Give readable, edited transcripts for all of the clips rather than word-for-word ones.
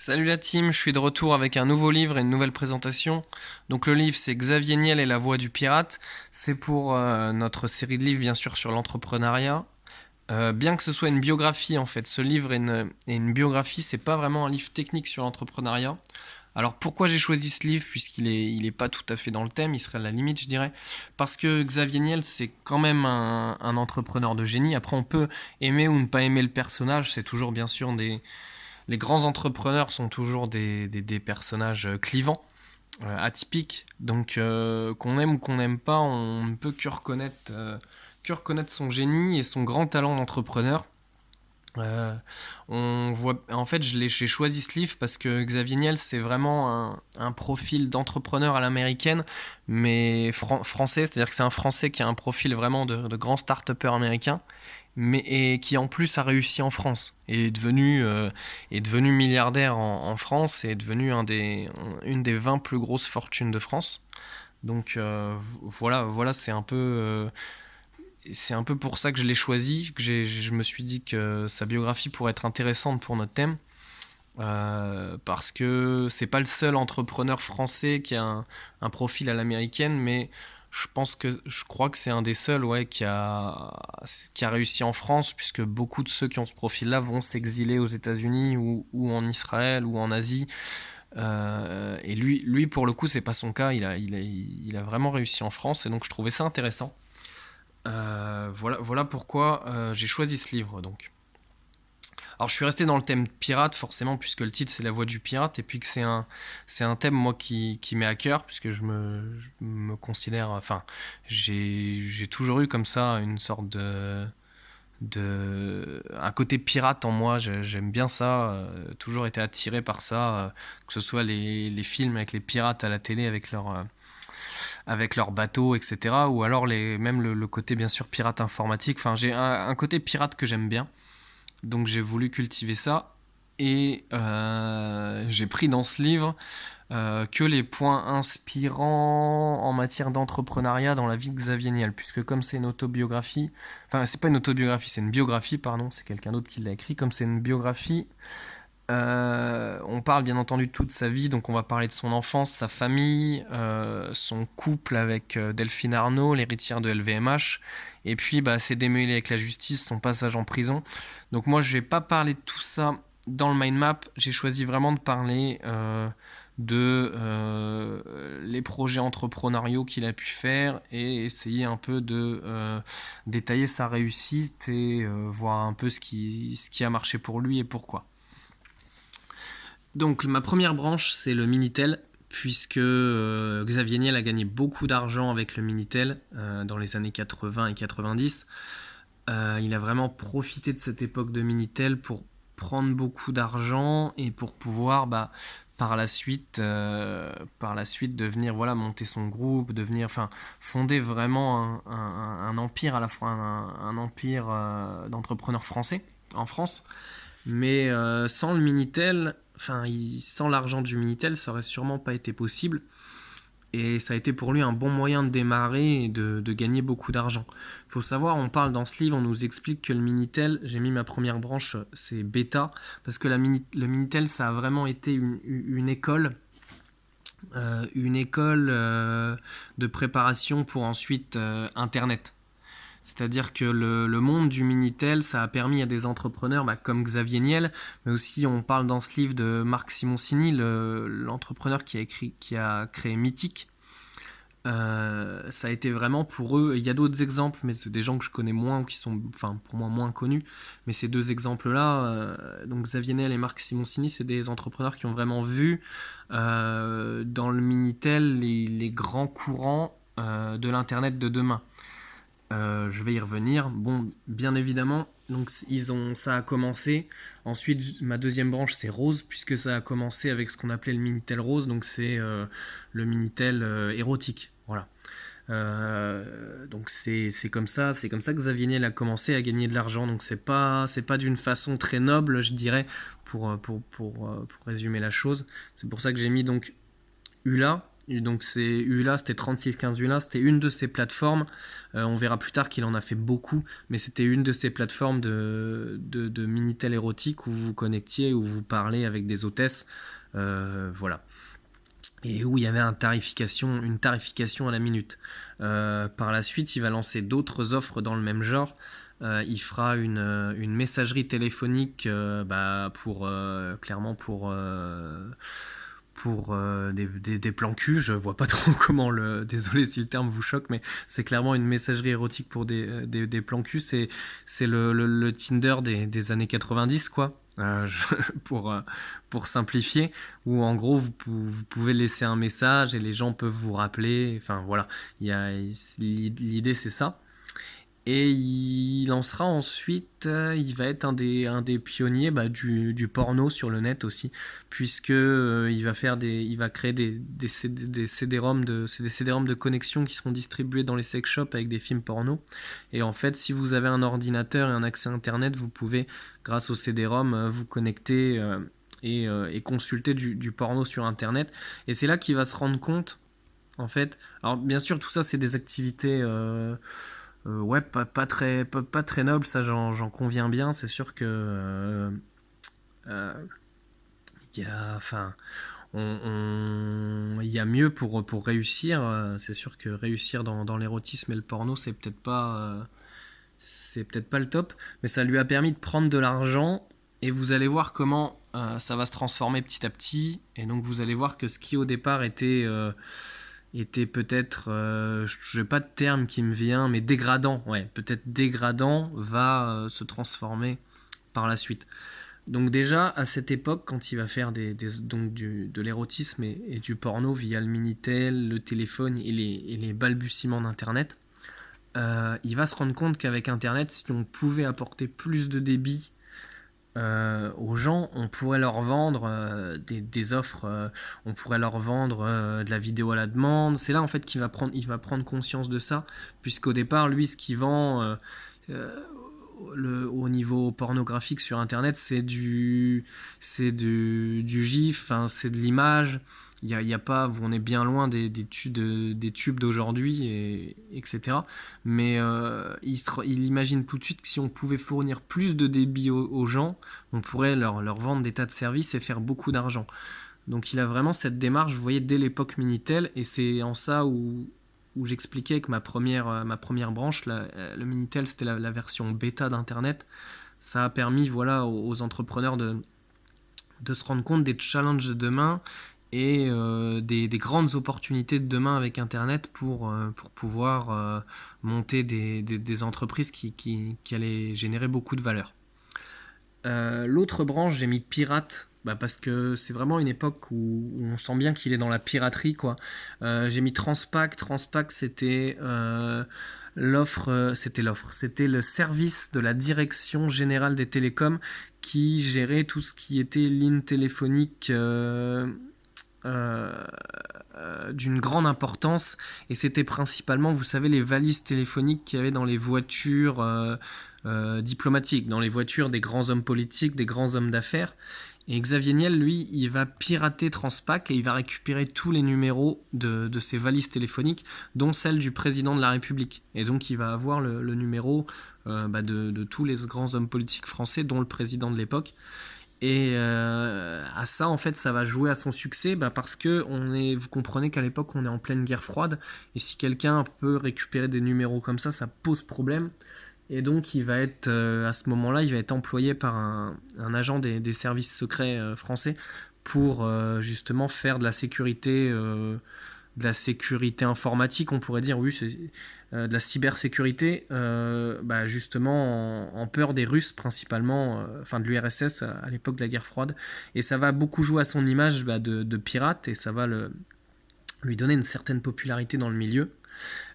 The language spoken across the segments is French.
Salut la team, je suis de retour avec un nouveau livre et une nouvelle présentation. Donc le livre c'est Xavier Niel et la voix du pirate. C'est pour notre série de livres bien sûr sur l'entrepreneuriat. Bien que ce soit une biographie en fait, ce livre est une biographie, c'est pas vraiment un livre technique sur l'entrepreneuriat. Alors pourquoi j'ai choisi ce livre il est pas tout à fait dans le thème, il serait à la limite je dirais. Parce que Xavier Niel c'est quand même un entrepreneur de génie. Après on peut aimer ou ne pas aimer le personnage, c'est toujours bien sûr les grands entrepreneurs sont toujours des personnages clivants, atypiques. Donc qu'on aime ou qu'on n'aime pas, on ne peut que reconnaître son génie et son grand talent d'entrepreneur. On voit, en fait, j'ai choisi ce livre parce que Xavier Niel, c'est vraiment un profil d'entrepreneur à l'américaine, mais français, c'est-à-dire que c'est un Français qui a un profil vraiment de grand start-upper américain, mais et qui en plus a réussi en France et est devenu milliardaire en France et est devenu une des 20 plus grosses fortunes de France. Donc voilà, c'est un peu pour ça que je l'ai choisi, je me suis dit que sa biographie pourrait être intéressante pour notre thème. Parce que c'est pas le seul entrepreneur français qui a un profil à l'américaine, mais je crois que c'est un des seuls ouais, qui a réussi en France, puisque beaucoup de ceux qui ont ce profil-là vont s'exiler aux États-Unis ou en Israël ou en Asie. Et lui, pour le coup, c'est pas son cas. Il a vraiment réussi en France, et donc je trouvais ça intéressant. Voilà pourquoi j'ai choisi ce livre. Donc. Alors je suis resté dans le thème pirate forcément puisque le titre c'est la voix du pirate et puis que c'est un thème moi qui m'est à cœur puisque je me considère enfin j'ai toujours eu comme ça une sorte de un côté pirate en moi, j'aime bien ça, toujours été attiré par ça, que ce soit les films avec les pirates à la télé avec leurs bateaux etc ou alors même le côté bien sûr pirate informatique, enfin j'ai un côté pirate que j'aime bien. Donc j'ai voulu cultiver ça et j'ai pris dans ce livre que les points inspirants en matière d'entrepreneuriat dans la vie de Xavier Niel, puisque comme c'est une autobiographie, enfin c'est pas une autobiographie, c'est une biographie, pardon, c'est quelqu'un d'autre qui l'a écrit, comme c'est une biographie, on parle bien entendu de toute sa vie, donc on va parler de son enfance, sa famille, son couple avec Delphine Arnault, l'héritière de LVMH, et puis bah, ses démêlés avec la justice, son passage en prison. Donc moi je vais pas parler de tout ça dans le mind map, j'ai choisi vraiment de parler de les projets entrepreneuriaux qu'il a pu faire et essayer un peu de détailler sa réussite et voir un peu ce qui a marché pour lui et pourquoi. Donc ma première branche c'est le Minitel puisque Xavier Niel a gagné beaucoup d'argent avec le Minitel dans les années 80 et 90. Il a vraiment profité de cette époque de Minitel pour prendre beaucoup d'argent et pour pouvoir par la suite devenir voilà monter son groupe, devenir enfin fonder vraiment un empire à la fois un empire d'entrepreneurs français en France. Mais sans le Minitel, sans l'argent du Minitel, ça aurait sûrement pas été possible. Et ça a été pour lui un bon moyen de démarrer et de gagner beaucoup d'argent. Il faut savoir, on parle dans ce livre, on nous explique que le Minitel, j'ai mis ma première branche, c'est bêta, parce que le Minitel, ça a vraiment été une école de préparation pour ensuite Internet. C'est-à-dire que le monde du Minitel, ça a permis à des entrepreneurs comme Xavier Niel, mais aussi on parle dans ce livre de Marc Simoncini, l'entrepreneur qui a créé Mythic. Ça a été vraiment pour eux. Il y a d'autres exemples, mais c'est des gens que je connais moins ou qui sont, enfin, pour moi moins connus. Mais ces deux exemples-là, donc Xavier Niel et Marc Simoncini, c'est des entrepreneurs qui ont vraiment vu dans le Minitel les grands courants de l'internet de demain. Je vais y revenir. Bon, bien évidemment, donc ça a commencé. Ensuite, ma deuxième branche, c'est Rose, puisque ça a commencé avec ce qu'on appelait le Minitel Rose, donc c'est le Minitel érotique. Voilà. Donc c'est comme ça que Xavier Niel a commencé à gagner de l'argent. Donc c'est pas d'une façon très noble, je dirais, pour résumer la chose. C'est pour ça que j'ai mis donc ULA, Et donc c'est ULA, c'était 3615 ULA, c'était une de ces plateformes. On verra plus tard qu'il en a fait beaucoup, mais c'était une de ces plateformes de Minitel érotique où vous vous connectiez, où vous parlez avec des hôtesses. Voilà. Et où il y avait une tarification à la minute. Par la suite, il va lancer d'autres offres dans le même genre. Il fera une messagerie téléphonique clairement pour des plans cul. Je vois pas trop comment le. Désolé si le terme vous choque, mais c'est clairement une messagerie érotique pour des plans cul. C'est le Tinder des années 90, quoi. Pour simplifier, où en gros vous pouvez laisser un message et les gens peuvent vous rappeler. Enfin voilà, l'idée c'est ça. Et il lancera ensuite, il va être un des pionniers du porno sur le net aussi, puisque il va créer des CD-ROM c'est des CD-ROM de connexion qui seront distribués dans les sex shops avec des films porno. Et en fait, si vous avez un ordinateur et un accès internet, vous pouvez, grâce au CD-ROM, vous connecter et consulter du porno sur internet. Et c'est là qu'il va se rendre compte, en fait. Alors bien sûr, tout ça c'est des activités. Ouais, pas très noble, ça j'en conviens bien. C'est sûr que euh, il y a, enfin, il y a mieux pour réussir. C'est sûr que réussir dans l'érotisme et le porno, c'est peut-être pas le top, mais ça lui a permis de prendre de l'argent. Et vous allez voir comment ça va se transformer petit à petit. Et donc vous allez voir que ce qui au départ était peut-être, je n'ai pas de terme qui me vient, mais dégradant, ouais, peut-être dégradant, va se transformer par la suite. Donc déjà, à cette époque, quand il va faire de l'érotisme et du porno via le Minitel, le téléphone et les balbutiements d'Internet, il va se rendre compte qu'avec Internet, si on pouvait apporter plus de débit aux gens, on pourrait leur vendre des offres, on pourrait leur vendre de la vidéo à la demande. C'est là en fait il va prendre conscience de ça, puisqu'au départ, lui, ce qu'il vend euh, au niveau pornographique sur Internet, c'est du GIF, hein, c'est de l'image. Il y a pas, on est bien loin des tubes d'aujourd'hui, etc. Mais il imagine tout de suite que si on pouvait fournir plus de débit aux gens, on pourrait leur vendre des tas de services et faire beaucoup d'argent. Donc il a vraiment cette démarche, vous voyez, dès l'époque Minitel, et c'est en ça où j'expliquais que ma première branche, le Minitel, c'était la version bêta d'Internet. Ça a permis, voilà, aux entrepreneurs de se rendre compte des challenges de demain et des grandes opportunités de demain avec Internet pour pouvoir monter des entreprises qui allaient générer beaucoup de valeur. L'autre branche, j'ai mis pirate. Parce que c'est vraiment une époque où on sent bien qu'il est dans la piraterie, quoi. J'ai mis Transpac. Transpac, c'était le service de la Direction Générale des Télécoms qui gérait tout ce qui était ligne téléphonique euh, d'une grande importance. Et c'était principalement, vous savez, les valises téléphoniques qu'il y avait dans les voitures diplomatiques, dans les voitures des grands hommes politiques, des grands hommes d'affaires. Et Xavier Niel, lui, il va pirater Transpac et il va récupérer tous les numéros de ces valises téléphoniques, dont celle du président de la République. Et donc il va avoir le numéro de tous les grands hommes politiques français, dont le président de l'époque. Et à ça, en fait, ça va jouer à son succès parce que vous comprenez qu'à l'époque, on est en pleine guerre froide. Et si quelqu'un peut récupérer des numéros comme ça pose problème. Et donc, à ce moment-là, il va être employé par un agent des services secrets français pour justement faire de la sécurité informatique, on pourrait dire, oui, c'est de la cybersécurité, justement en peur des Russes principalement, enfin de l'URSS à l'époque de la guerre froide. Et ça va beaucoup jouer à son image de pirate et ça va lui donner une certaine popularité dans le milieu.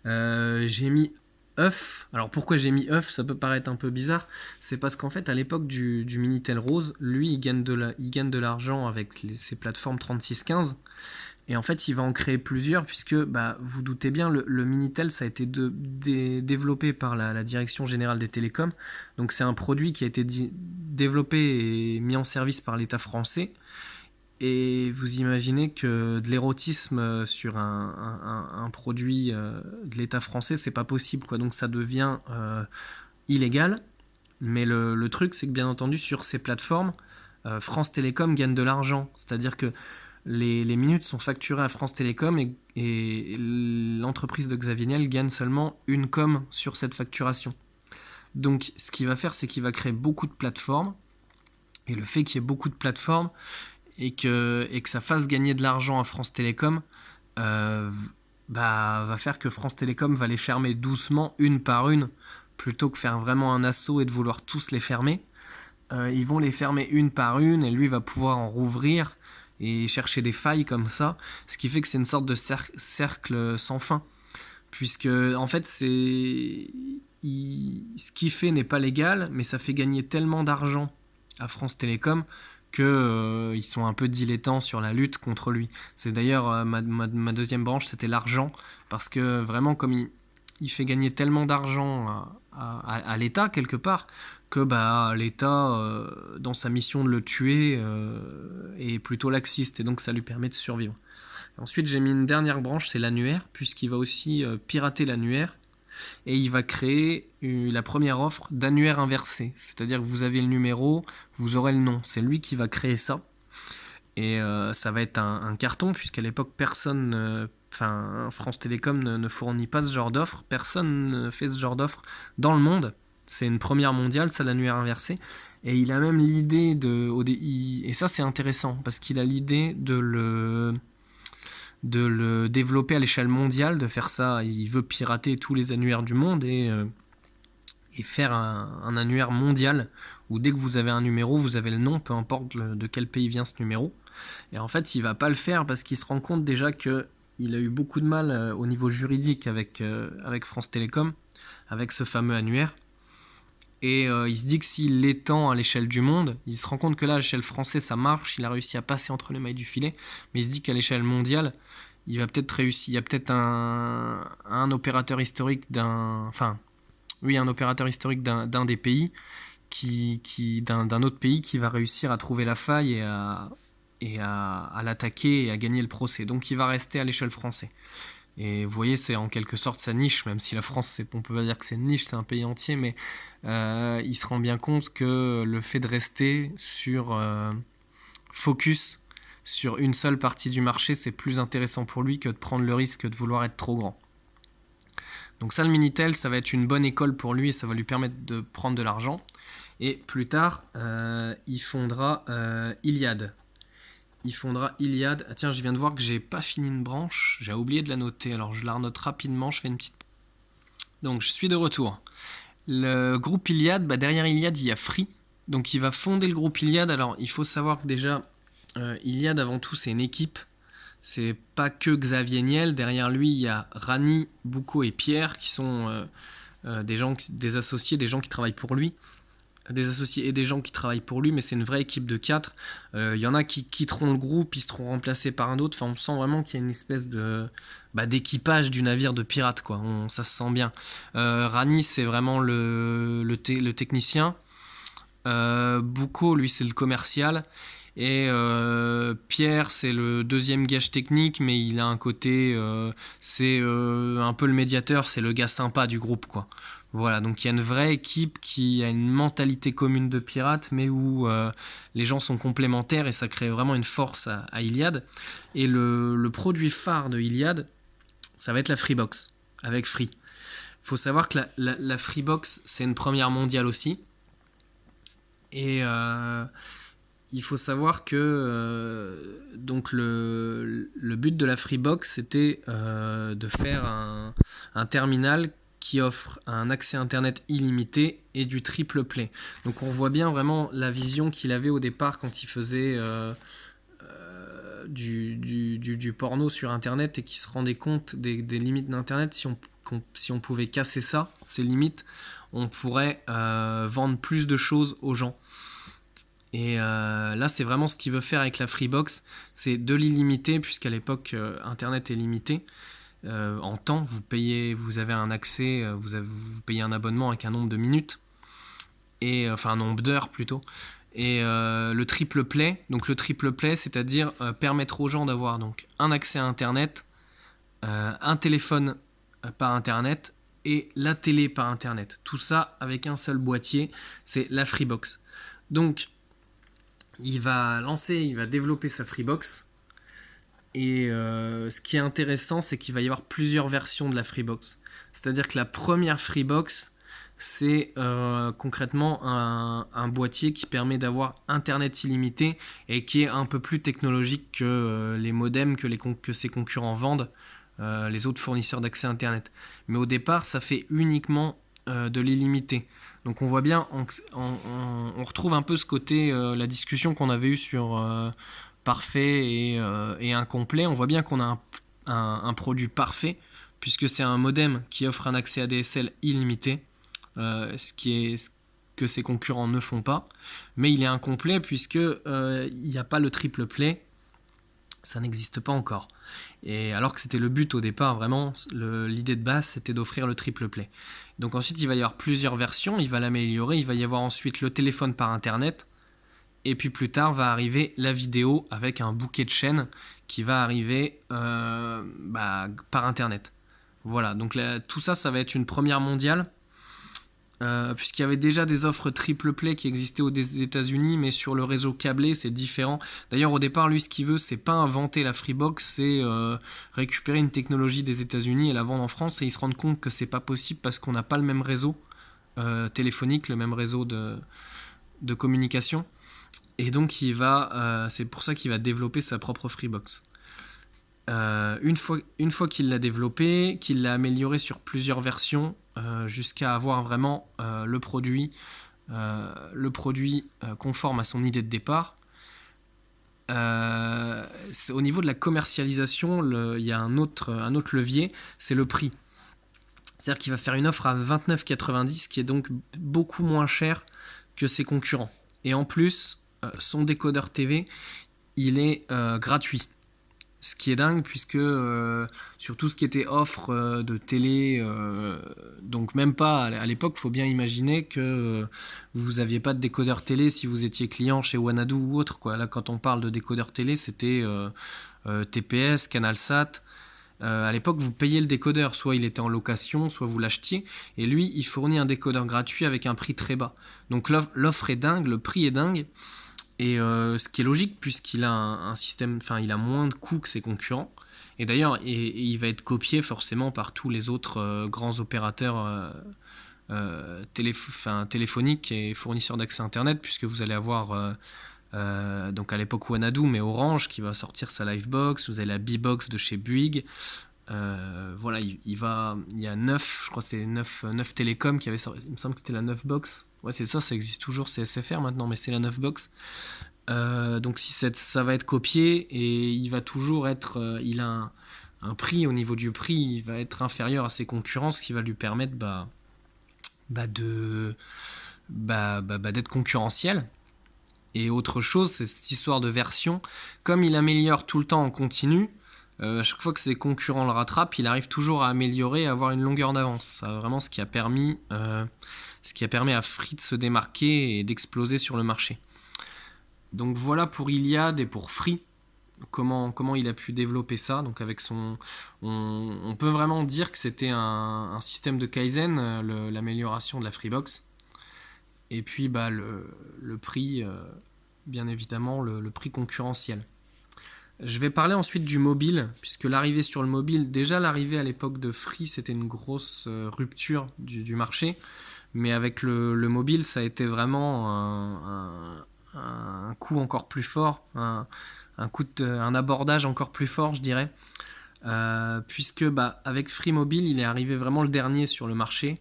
J'ai mis œuf. Alors pourquoi j'ai mis œuf, ça peut paraître un peu bizarre, c'est parce qu'en fait à l'époque du Minitel Rose, lui il gagne de l'argent avec ses plateformes 3615. Et en fait, il va en créer plusieurs, puisque vous doutez bien, le Minitel, ça a été développé par la Direction Générale des Télécoms. Donc c'est un produit qui a été développé et mis en service par l'État français. Et vous imaginez que de l'érotisme sur un produit de l'État français, c'est pas possible, quoi. Donc ça devient illégal. Mais le truc, c'est que bien entendu, sur ces plateformes, France Télécom gagne de l'argent. C'est-à-dire que les minutes sont facturées à France Télécom et l'entreprise de Xavier Niel gagne seulement une com sur cette facturation. Donc ce qu'il va faire, c'est qu'il va créer beaucoup de plateformes. Et le fait qu'il y ait beaucoup de plateformes et que ça fasse gagner de l'argent à France Télécom, euh, va faire que France Télécom va les fermer doucement, une par une, plutôt que faire vraiment un assaut et de vouloir tous les fermer. Ils vont les fermer une par une et lui va pouvoir en rouvrir et chercher des failles comme ça, ce qui fait que c'est une sorte de cercle sans fin, puisque en fait ce qu'il fait n'est pas légal, mais ça fait gagner tellement d'argent à France Télécom que ils sont un peu dilettants sur la lutte contre lui. C'est d'ailleurs ma deuxième branche, c'était l'argent, parce que vraiment comme il fait gagner tellement d'argent à l'État quelque part que l'État, dans sa mission de le tuer, est plutôt laxiste et donc ça lui permet de survivre. Ensuite, j'ai mis une dernière branche, c'est l'annuaire, puisqu'il va aussi pirater l'annuaire et il va créer la première offre d'annuaire inversé. C'est-à-dire que vous avez le numéro, vous aurez le nom. C'est lui qui va créer ça. Et ça va être un carton, puisqu'à l'époque, personne, France Télécom ne fournit pas ce genre d'offre. Personne ne fait ce genre d'offre dans le monde. C'est une première mondiale, ça, l'annuaire inversé. Et il a même l'idée et ça, c'est intéressant, parce qu'il a l'idée de le développer à l'échelle mondiale, de faire ça. Il veut pirater tous les annuaires du monde et faire un annuaire mondial où dès que vous avez un numéro, vous avez le nom, peu importe de quel pays vient ce numéro. Et en fait, il va pas le faire parce qu'il se rend compte déjà que il a eu beaucoup de mal au niveau juridique avec France Télécom, avec ce fameux annuaire. Et il se dit que s'il l'étend à l'échelle du monde, il se rend compte que là, à l'échelle française, ça marche, il a réussi à passer entre les mailles du filet, mais il se dit qu'à l'échelle mondiale, il va peut-être réussir. Il y a peut-être un opérateur historique un opérateur historique d'un des pays d'un autre pays qui va réussir à trouver la faille et à l'attaquer et à gagner le procès. Donc il va rester à l'échelle française. Et vous voyez, c'est en quelque sorte sa niche, même si la France, on peut pas dire que c'est une niche, c'est un pays entier, mais il se rend bien compte que le fait de rester sur focus sur une seule partie du marché, c'est plus intéressant pour lui que de prendre le risque de vouloir être trop grand. Donc ça, le Minitel, ça va être une bonne école pour lui et ça va lui permettre de prendre de l'argent. Et plus tard, il fondera Iliad. Ah tiens, je viens de voir que j'ai pas fini une branche. J'ai oublié de la noter. Alors je la renote rapidement. Je fais une petite. Donc je suis de retour. Le groupe Iliad, derrière Iliad, il y a Free. Donc il va fonder le groupe Iliad. Alors il faut savoir que déjà, Iliad avant tout, c'est une équipe. C'est pas que Xavier Niel. Derrière lui, il y a Rani, Boucaud et Pierre qui sont des associés, des gens qui travaillent pour lui. Des associés et des gens qui travaillent pour lui, mais c'est une vraie équipe de 4. Il y en a qui quitteront le groupe, ils seront remplacés par un autre. Enfin, on sent vraiment qu'il y a une espèce d'équipage du navire de pirate, quoi. Ça se sent bien. Rani, c'est vraiment le technicien. Boucaud, lui, c'est le commercial. Et Pierre, c'est le deuxième gage technique, mais il a un côté... c'est un peu le médiateur, c'est le gars sympa du groupe, quoi. Voilà, donc il y a une vraie équipe qui a une mentalité commune de pirates, mais où les gens sont complémentaires et ça crée vraiment une force à Iliad. Et le produit phare de Iliad, ça va être la Freebox, avec Free. Il faut savoir que la Freebox, c'est une première mondiale aussi. Et il faut savoir que donc le but de la Freebox, c'était de faire un terminal qui offre un accès internet illimité et du triple play. Donc on voit bien vraiment la vision qu'il avait au départ quand il faisait du porno sur internet et qui se rendait compte des limites d'internet. Si on pouvait casser ça, ces limites, on pourrait vendre plus de choses aux gens. Et là, c'est vraiment ce qu'il veut faire avec la Freebox, c'est de l'illimité, puisqu'à l'époque, Internet est limité. En temps, vous avez un accès, vous payez un abonnement avec un nombre de minutes, enfin un nombre d'heures plutôt. Et le triple play, donc le triple play, c'est-à-dire permettre aux gens d'avoir donc un accès à Internet, un téléphone par Internet et la télé par Internet. Tout ça avec un seul boîtier, c'est la Freebox. Donc, il va développer sa Freebox. Et ce qui est intéressant, c'est qu'il va y avoir plusieurs versions de la Freebox. C'est-à-dire que la première Freebox, c'est concrètement un boîtier qui permet d'avoir Internet illimité et qui est un peu plus technologique que les modems que ses concurrents vendent, les autres fournisseurs d'accès Internet. Mais au départ, ça fait uniquement de l'illimité. Donc on voit bien, on retrouve un peu ce côté, la discussion qu'on avait eue sur parfait et incomplet. On voit bien qu'on a un produit parfait, puisque c'est un modem qui offre un accès ADSL illimité, ce que ses concurrents ne font pas. Mais il est incomplet puisque il n'y a pas le triple play, ça n'existe pas encore. Et alors que c'était le but au départ, vraiment, l'idée de base, c'était d'offrir le triple play. Donc ensuite, il va y avoir plusieurs versions, il va l'améliorer, il va y avoir ensuite le téléphone par Internet, et puis plus tard va arriver la vidéo avec un bouquet de chaînes qui va arriver par Internet. Voilà, donc là, tout ça, ça va être une première mondiale. Puisqu'il y avait déjà des offres triple play qui existaient aux États-Unis, mais sur le réseau câblé, c'est différent. D'ailleurs, au départ, lui, ce qu'il veut, c'est pas inventer la Freebox, c'est récupérer une technologie des États-Unis et la vendre en France, et ils se rendent compte que c'est pas possible parce qu'on n'a pas le même réseau téléphonique, le même réseau de communication. Et donc, c'est pour ça qu'il va développer sa propre Freebox. Une fois qu'il l'a développé, qu'il l'a amélioré sur plusieurs versions, jusqu'à avoir vraiment le produit conforme à son idée de départ. Au niveau de la commercialisation, il y a un autre levier, c'est le prix. C'est-à-dire qu'il va faire une offre à 29,90, qui est donc beaucoup moins cher que ses concurrents. Et en plus, son décodeur TV, il est gratuit. Ce qui est dingue, puisque sur tout ce qui était offre de télé, donc même pas à l'époque, il faut bien imaginer que vous n'aviez pas de décodeur télé si vous étiez client chez Wanadoo ou autre, quoi. Là, quand on parle de décodeur télé, c'était TPS, CanalSat. À l'époque, vous payez le décodeur, soit il était en location, soit vous l'achetiez, et lui, il fournit un décodeur gratuit avec un prix très bas. Donc l'offre est dingue, le prix est dingue. Et ce qui est logique, puisqu'il a un système, enfin il a moins de coûts que ses concurrents. Et d'ailleurs, il va être copié forcément par tous les autres grands opérateurs téléphoniques et fournisseurs d'accès Internet, puisque vous allez avoir donc à l'époque Wanadoo, mais Orange qui va sortir sa Livebox. Vous avez la B-Box de chez Bouygues. Voilà, il y a 9, je crois que c'est 9 télécoms qui avaient sorti. Il me semble que c'était la 9 box. Ouais, c'est ça existe toujours, c'est SFR maintenant, mais c'est la 9 box. Donc si ça va être copié, et il va toujours être, il a un prix, au niveau du prix, il va être inférieur à ses concurrents, ce qui va lui permettre d'être concurrentiel. Et autre chose, c'est cette histoire de version. Comme il améliore tout le temps en continu, à chaque fois que ses concurrents le rattrapent, il arrive toujours à améliorer, à avoir une longueur d'avance. C'est vraiment ce qui a permis à Free de se démarquer et d'exploser sur le marché. Donc voilà pour Iliad et pour Free, comment il a pu développer ça. Donc avec on peut vraiment dire que c'était un système de Kaizen, l'amélioration de la Freebox. Et puis le prix, bien évidemment, le prix concurrentiel. Je vais parler ensuite du mobile, puisque l'arrivée sur le mobile, déjà l'arrivée à l'époque de Free, c'était une grosse rupture du marché. Mais avec le mobile, ça a été vraiment un coup encore plus fort, un abordage encore plus fort, je dirais. Puisque avec Free Mobile, il est arrivé vraiment le dernier sur le marché.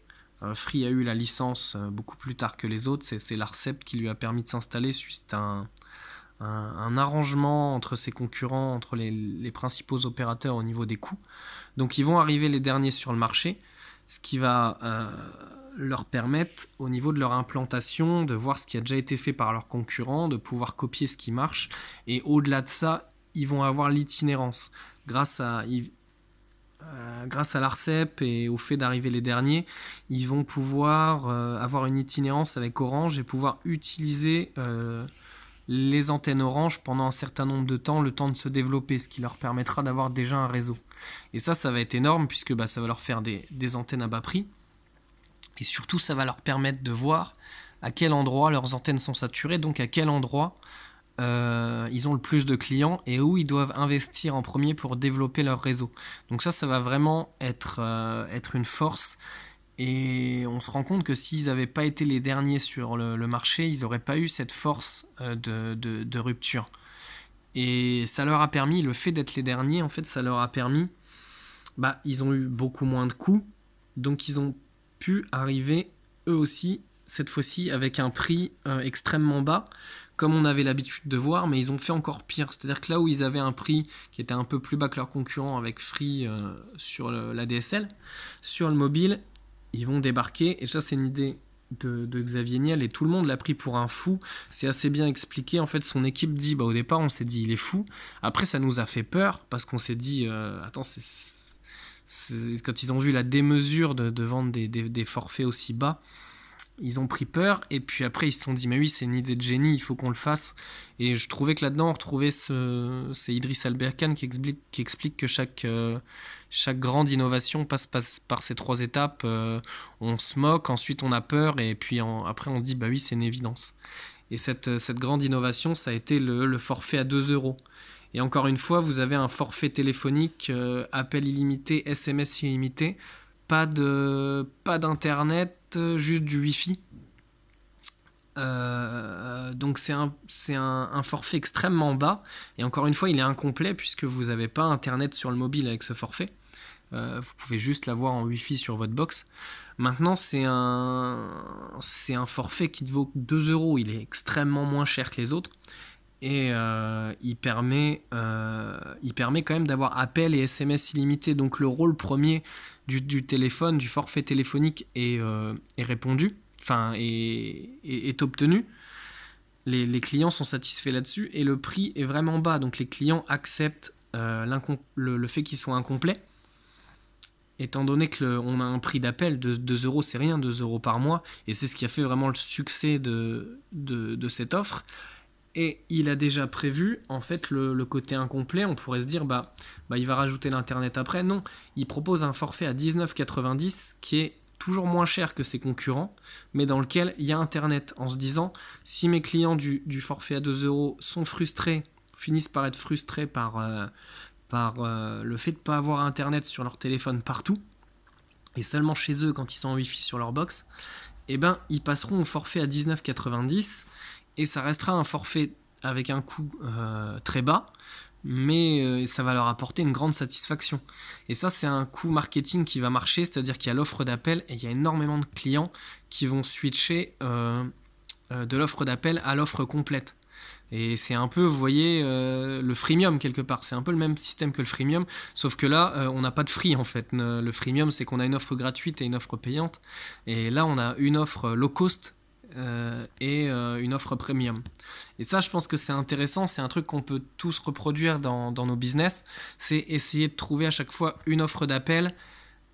Free a eu la licence beaucoup plus tard que les autres. C'est l'ARCEP qui lui a permis de s'installer suite à un arrangement entre ses concurrents, entre les principaux opérateurs au niveau des coûts. Donc ils vont arriver les derniers sur le marché, ce qui va leur permettre, au niveau de leur implantation, de voir ce qui a déjà été fait par leurs concurrents, de pouvoir copier ce qui marche. Et au-delà de ça, ils vont avoir l'itinérance. grâce à l'ARCEP et au fait d'arriver les derniers, ils vont pouvoir avoir une itinérance avec Orange et pouvoir utiliser les antennes Orange pendant un certain nombre de temps, le temps de se développer, ce qui leur permettra d'avoir déjà un réseau. Et ça va être énorme puisque ça va leur faire des antennes à bas prix. Et surtout, ça va leur permettre de voir à quel endroit leurs antennes sont saturées, donc à quel endroit ils ont le plus de clients et où ils doivent investir en premier pour développer leur réseau. Donc ça va vraiment être une force. Et on se rend compte que s'ils n'avaient pas été les derniers sur le marché, ils n'auraient pas eu cette force de rupture. Et ça leur a permis, le fait d'être les derniers, en fait, ça leur a permis, ils ont eu beaucoup moins de coûts, donc ils ont pu arriver eux aussi, cette fois-ci, avec un prix extrêmement bas, comme on avait l'habitude de voir, mais ils ont fait encore pire. C'est-à-dire que là où ils avaient un prix qui était un peu plus bas que leurs concurrents avec Free sur la DSL, sur le mobile, ils vont débarquer, et ça c'est une idée de Xavier Niel, et tout le monde l'a pris pour un fou. C'est assez bien expliqué. En fait, son équipe dit, au départ, on s'est dit, il est fou. Après, ça nous a fait peur, parce qu'on s'est dit, attends, quand ils ont vu la démesure de vendre des forfaits aussi bas, ils ont pris peur, et puis après ils se sont dit mais oui, c'est une idée de génie, il faut qu'on le fasse. Et je trouvais que là-dedans on retrouvait c'est Idriss Aberkan qui explique que chaque grande innovation passe par ces trois étapes. On se moque, ensuite on a peur, et puis après on dit bah oui, c'est une évidence. Et cette grande innovation, ça a été le forfait à 2 euros. Et encore une fois, vous avez un forfait téléphonique, appel illimité, SMS illimité, pas d'internet, juste du wifi. Donc c'est un forfait extrêmement bas. Et encore une fois, il est incomplet puisque vous n'avez pas internet sur le mobile avec ce forfait. Vous pouvez juste l'avoir en wifi sur votre box. Maintenant, c'est un forfait qui vaut 2 euros. Il est extrêmement moins cher que les autres. Et il permet quand même d'avoir appel et SMS illimité. Donc le rôle premier du téléphone, du forfait téléphonique est répondu, est obtenu. Les clients sont satisfaits là-dessus et le prix est vraiment bas. Donc les clients acceptent le fait qu'ils soient incomplets. Étant donné qu'on a un prix d'appel de 2 euros, c'est rien, 2 euros par mois. Et c'est ce qui a fait vraiment le succès de cette offre. Et il a déjà prévu, en fait, le côté incomplet. On pourrait se dire, il va rajouter l'internet après. Non, il propose un forfait à 19,90 qui est toujours moins cher que ses concurrents, mais dans lequel il y a internet. En se disant, si mes clients du forfait à 2 euros sont frustrés, finissent par être frustrés par le fait de ne pas avoir internet sur leur téléphone partout, et seulement chez eux quand ils sont en wifi sur leur box, ils passeront au forfait à 19,90 et ça restera un forfait avec un coût très bas, mais ça va leur apporter une grande satisfaction. Et ça, c'est un coût marketing qui va marcher, c'est-à-dire qu'il y a l'offre d'appel et il y a énormément de clients qui vont switcher de l'offre d'appel à l'offre complète. Et c'est un peu, vous voyez, le freemium quelque part. C'est un peu le même système que le freemium, sauf que là, on n'a pas de free en fait. Le freemium, c'est qu'on a une offre gratuite et une offre payante. Et là, on a une offre low cost et une offre premium. Et ça, je pense que c'est intéressant. C'est un truc qu'on peut tous reproduire dans nos business. C'est essayer de trouver à chaque fois une offre d'appel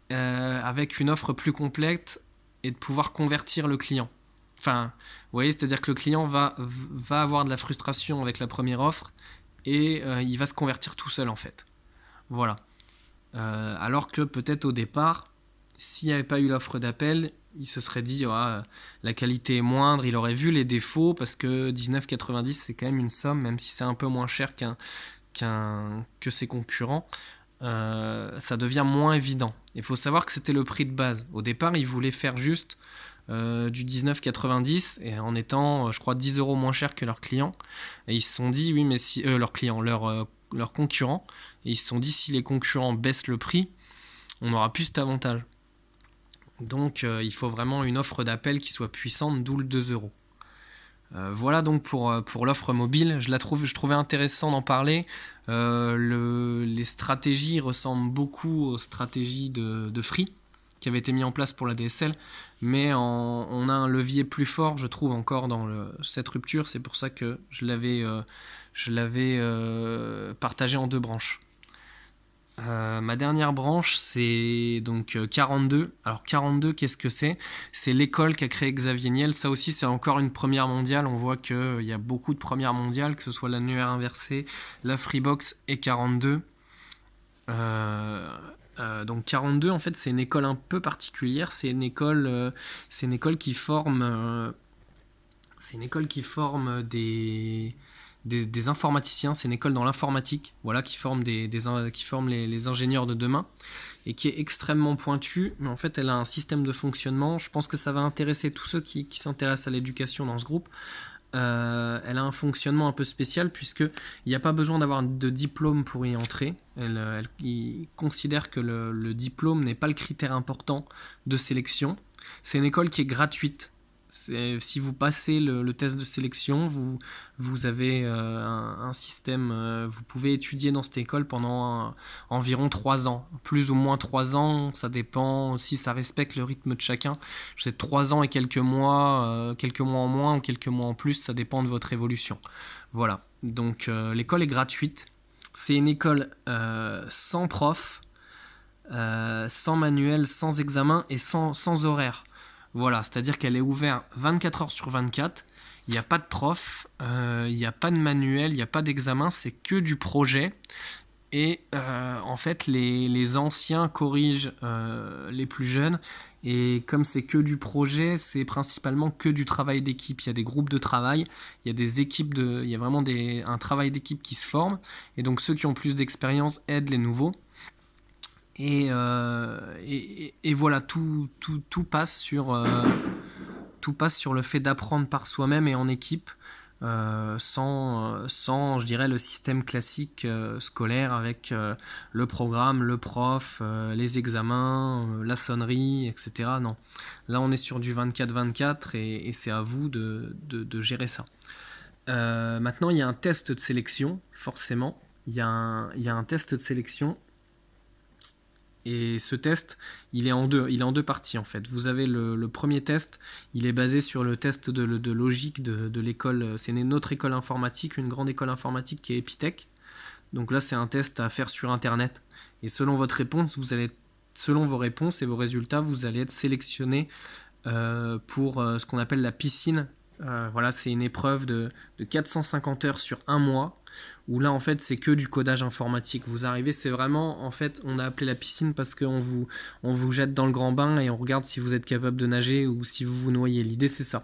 avec une offre plus complète et de pouvoir convertir le client. Enfin, vous voyez, c'est-à-dire que le client va avoir de la frustration avec la première offre et il va se convertir tout seul en fait. Voilà. Alors que peut-être au départ, s'il n'y avait pas eu l'offre d'appel, il se serait dit la qualité est moindre, il aurait vu les défauts parce que 19,90 c'est quand même une somme, même si c'est un peu moins cher que ses concurrents. Ça devient moins évident. Il faut savoir que c'était le prix de base. Au départ, ils voulaient faire juste du 19,90 et en étant, je crois, 10 euros moins cher que leurs clients. Et ils se sont dit, oui, mais si leurs clients, leurs concurrents, et ils se sont dit, si les concurrents baissent le prix, on aura plus cet avantage. Donc, il faut vraiment une offre d'appel qui soit puissante, d'où le 2 euros. Voilà donc pour l'offre mobile. Je trouvais intéressant d'en parler. Les stratégies ressemblent beaucoup aux stratégies de Free qui avaient été mis en place pour la DSL, mais on a un levier plus fort, je trouve, encore dans cette rupture. C'est pour ça que je l'avais partagé en deux branches. Ma dernière branche, c'est donc 42. Alors 42, qu'est-ce que c'est? C'est l'école qu'a créé Xavier Niel. Ça aussi, c'est encore une première mondiale. On voit qu'il y a beaucoup de premières mondiales, que ce soit l'annuaire inversé, la Freebox et 42. Donc 42, en fait, c'est une école un peu particulière. C'est une école qui forme, des informaticiens. C'est une école dans l'informatique, voilà, qui forme qui forme les ingénieurs de demain et qui est extrêmement pointue. Mais en fait, elle a un système de fonctionnement. Je pense que ça va intéresser tous ceux qui s'intéressent à l'éducation dans ce groupe. Elle a un fonctionnement un peu spécial puisque il n'y a pas besoin d'avoir de diplôme pour y entrer. Il considère que le diplôme n'est pas le critère important de sélection. C'est une école qui est gratuite. Si vous passez le test de sélection, vous avez un système, vous pouvez étudier dans cette école pendant environ 3 ans. Plus ou moins 3 ans, ça dépend si ça respecte le rythme de chacun. Je sais 3 ans et quelques mois en moins ou quelques mois en plus, ça dépend de votre évolution. Voilà, donc l'école est gratuite. C'est une école sans prof, sans manuel, sans examen et sans horaire. Voilà, c'est-à-dire qu'elle est ouverte 24 heures sur 24. Il n'y a pas de prof, il n'y a pas de manuel, il n'y a pas d'examen, c'est que du projet. Et en fait, les anciens corrigent les plus jeunes. Et comme c'est que du projet, c'est principalement que du travail d'équipe. Il y a des groupes de travail, il y a des équipes il y a vraiment un travail d'équipe qui se forme. Et donc ceux qui ont plus d'expérience aident les nouveaux. Et voilà, tout passe tout passe sur le fait d'apprendre par soi-même et en équipe, sans, je dirais, le système classique scolaire avec le programme, le prof, les examens, la sonnerie, etc. Non, là on est sur du 24-24 et c'est à vous de gérer ça. Maintenant, il y a un test de sélection, forcément. Il y a un test de sélection. Et ce test, il est en deux parties en fait. Vous avez le premier test, il est basé sur le test de logique de l'école. C'est une autre école informatique, une grande école informatique qui est Epitech. Donc là, c'est un test à faire sur Internet. Et selon votre réponse, selon vos réponses et vos résultats, vous allez être sélectionné pour ce qu'on appelle la piscine. Voilà, c'est une épreuve de 450 heures sur un mois où là en fait c'est que du codage informatique. Vous arrivez, c'est vraiment, en fait, on a appelé la piscine parce qu'on on vous jette dans le grand bain et on regarde si vous êtes capable de nager ou si vous vous noyez. L'idée c'est ça.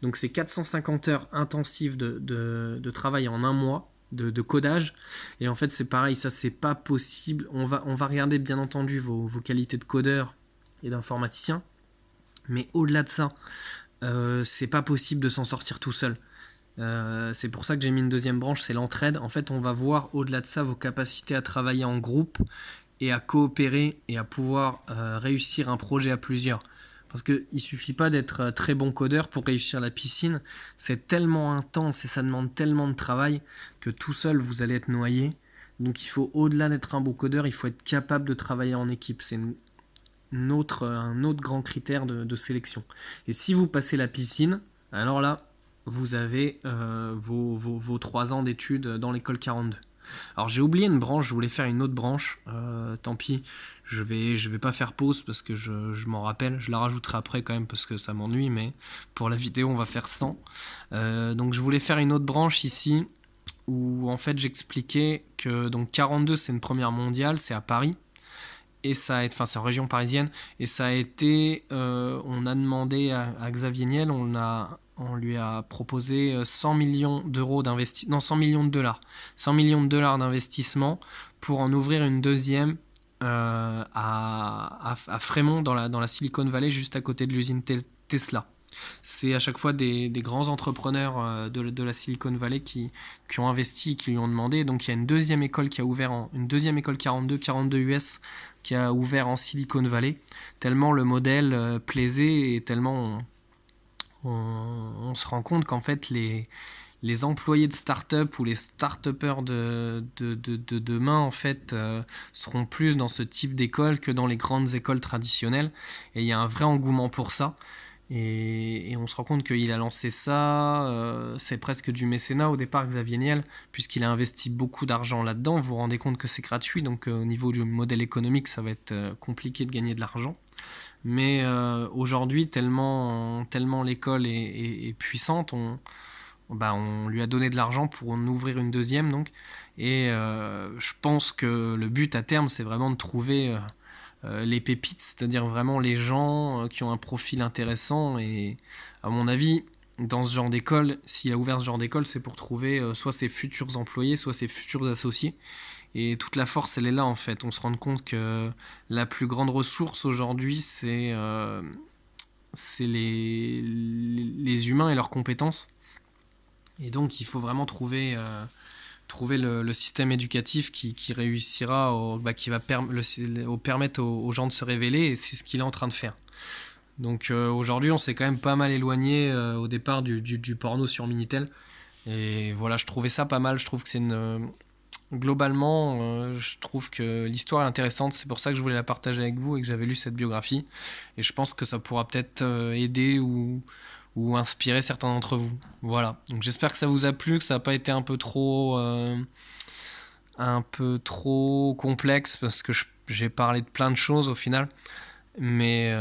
Donc c'est 450 heures intensives de travail en un mois. De codage, et en fait c'est pareil, ça c'est pas possible. On va regarder bien entendu vos qualités de codeur et d'informaticien, mais au-delà de ça, c'est pas possible de s'en sortir tout seul. C'est pour ça que j'ai mis une deuxième branche, c'est l'entraide. En fait, on va voir au-delà de ça vos capacités à travailler en groupe et à coopérer et à pouvoir réussir un projet à plusieurs. Parce qu'il ne suffit pas d'être très bon codeur pour réussir la piscine. C'est tellement intense et ça demande tellement de travail que tout seul, vous allez être noyé. Donc il faut, au-delà d'être un bon codeur, il faut être capable de travailler en équipe. C'est un autre grand critère de sélection. Et si vous passez la piscine, alors là, vous avez vos 3 ans d'études dans l'école 42. Alors j'ai oublié une branche, je voulais faire une autre branche. Tant pis, je vais pas faire pause parce que je m'en rappelle. Je la rajouterai après quand même parce que ça m'ennuie, mais pour la vidéo on va faire 100. Donc je voulais faire une autre branche ici où en fait j'expliquais que donc 42 c'est une première mondiale, c'est à Paris. Et ça a été, enfin c'est en région parisienne, et ça a été, on a demandé à Xavier Niel, on lui a proposé 100 millions d'euros d'investissement, non 100 millions de dollars, 100 millions de dollars d'investissement pour en ouvrir une deuxième à Fremont dans la Silicon Valley, juste à côté de l'usine Tesla. C'est à chaque fois des grands entrepreneurs de la Silicon Valley qui ont investi, qui lui ont demandé. Donc il y a une deuxième école qui a ouvert une deuxième école 42 US qui a ouvert en Silicon Valley. Tellement le modèle plaisait et tellement on se rend compte qu'en fait les employés de start-up ou les start-upers de demain en fait seront plus dans ce type d'école que dans les grandes écoles traditionnelles. Et il y a un vrai engouement pour ça. Et on se rend compte qu'il a lancé ça, c'est presque du mécénat au départ, Xavier Niel, puisqu'il a investi beaucoup d'argent là-dedans. Vous vous rendez compte que c'est gratuit, donc au niveau du modèle économique, ça va être compliqué de gagner de l'argent. Mais aujourd'hui, tellement l'école est puissante, on lui a donné de l'argent pour en ouvrir une deuxième, donc. Et je pense que le but à terme, c'est vraiment de trouver les pépites, c'est-à-dire vraiment les gens qui ont un profil intéressant. Et à mon avis, dans ce genre d'école, s'il a ouvert ce genre d'école, c'est pour trouver soit ses futurs employés, soit ses futurs associés. Et toute la force, elle est là en fait. On se rend compte que la plus grande ressource aujourd'hui, c'est les humains et leurs compétences. Et donc, il faut vraiment trouver le système éducatif qui réussira, qui va permettre aux gens de se révéler, et c'est ce qu'il est en train de faire. Donc aujourd'hui, on s'est quand même pas mal éloigné au départ du porno sur Minitel. Et voilà, je trouvais ça pas mal. Je trouve que c'est une. Globalement, je trouve que l'histoire est intéressante. C'est pour ça que je voulais la partager avec vous et que j'avais lu cette biographie. Et je pense que ça pourra peut-être aider ou inspirer certains d'entre vous. Voilà. Donc j'espère que ça vous a plu, que ça n'a pas été un peu trop complexe parce que j'ai parlé de plein de choses au final. Mais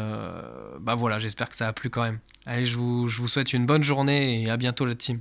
voilà, j'espère que ça a plu quand même. Allez, je vous souhaite une bonne journée et à bientôt la team.